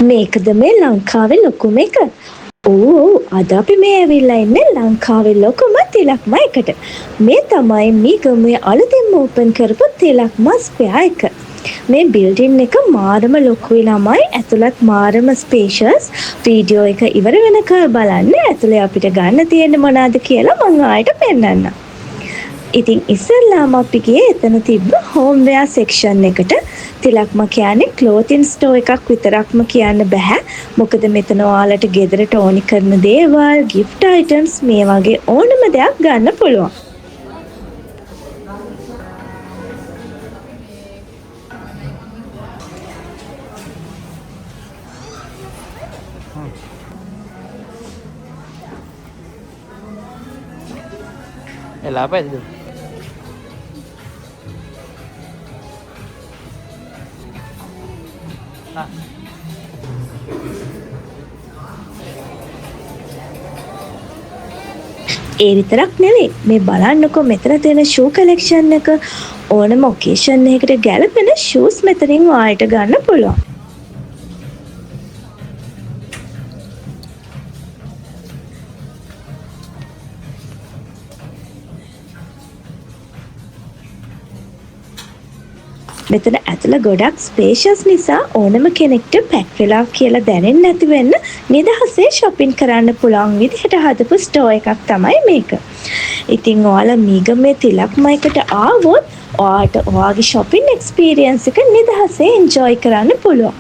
මේකද මේ ලංකාවේ ලොකුම එක. ඕ අද අපි මේ ඇවිල්ලා ඉන්නේ ලංකාවේ ලොකුම තිලක්ම එකට. මේ තමයි මීගමුවේ අලුතින්ම ඕපන් කරපු තිලක්ම ස්පෙයා එක. මේ බිල්ඩින් එක මාරම ලොකුයි ළමයි, ඇතුළත් මාරම ස්පේෂස්. වීඩියෝ එක ඉවර වෙනකල් බලන්න ඇතුලේ අපිට ගන්න තියෙන්නේ මොනවද කියලා මම ආයෙත් පෙන්නන්නම්. ඉතින් ඉස්සෙල්ලාම අපි ගියේ එතන තිබ්බ හෝම්වෙයා සෙක්ෂන් එකට. තිලක්ම කියන්නේ ක්ලෝතින් ස්ටෝර් එකක් විතරක්ම කියන්න බෑ. මොකද මෙතන ඔයාලට ගෙදරට ඕනි කරන දේවල්, gift items මේ වගේ ඕනම දෙයක් ගන්න පුළුවන්. Là apa itu? Nah. ඒ විතරක් නෙවෙයි මේ බලන්නකො මෙතන තියෙන ෂූ කලෙක්ෂන් එක ඕනම ඔකේෂන් එකකට ගැලපෙන ෂූස් මෙතනින් ඔයාලට ගන්න පුළුවන්. මෙතන ඇතුළ ගොඩක් ස්පේෂස් නිසා ඕනම කෙනෙක්ට පැක් වෙලා කියලා දැනෙන්නේ නැති වෙන්න නිදහසේ shopping කරන්න පුළුවන් විදිහට හදපු ස්ටෝර් එකක් තමයි මේක. ඉතින් ඔයාලා මීගමේ තිලක්මයකට ආවොත් ඔයාට ඔයාගේ shopping experience එක නිදහසේ enjoy කරන්න පුළුවන්.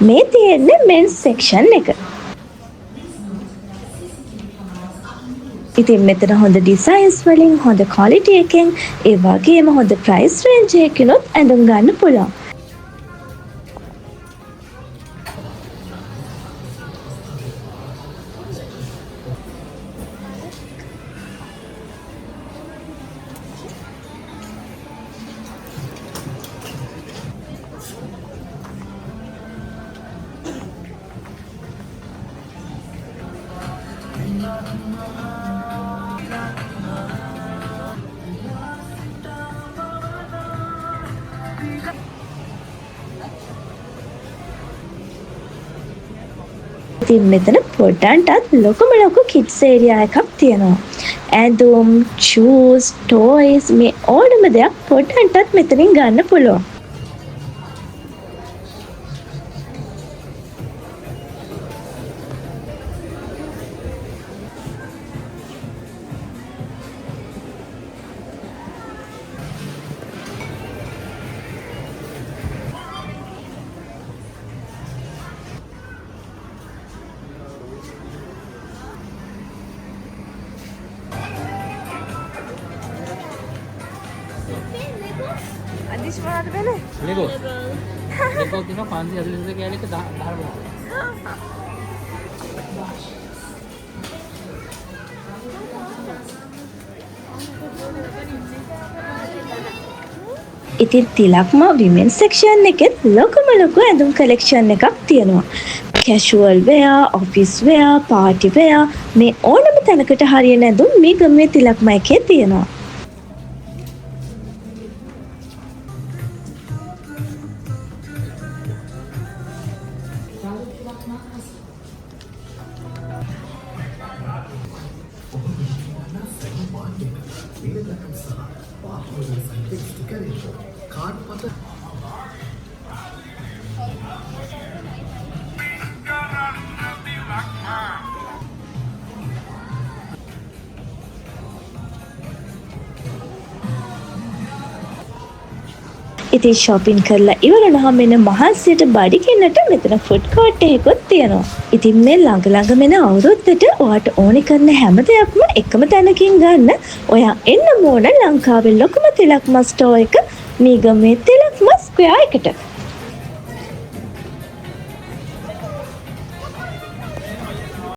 මේ තියෙන්නේ men's section එක. ඉතින් මෙතන හොඳ ඩිසයින්ස් වලින් හොඳ ක්වොලිටි එකෙන් ඒ වගේම හොඳ ප්‍රයිස් රේන්ජ් එකකිනුත් ඇඳුම් ගන්න පුළුවන්. ඉතින් මෙතන පොඩ්ඩන්ටත් ලොකුම ලොකු කිඩ්ස් ඒරියා එකක් තියෙනවා. ඇඳුම්, shoes, toys මේ ඕනම දෙයක් පොඩ්ඩන්ටත් මෙතනින් ගන්න පුළුවන්. Adis මොනවද වෙන්නේ? Lego. Lego තියෙනවා 542 කැලේ එක 10. ඉතින් තිලක්ම women section එකෙත් ලොකුම ලොකු ඇඳුම් collection එකක් තියෙනවා. casual wear, office wear, party wear මේ ඕනම තැනකට හරියන ඇඳුම් මේ ගමේ තිලක්ම එකේ තියෙනවා. ඉතින් shopping කරලා ඉවරනහම එන මහන්සියට බඩි කෙන්නට මෙතන food court එකකුත් තියෙනවා. ඉතින් මේ ළඟ මෙන අවුරුද්දට ඔයාට ඕනි කරන හැම දෙයක්ම එකම තැනකින් ගන්න ඔයා එන්න ඕන ලංකාවේ ලොකුම තිලක්ම ස්ටෝර් එක මීගමේ තිලක්ම ස්ක්වෙයාර් එකට.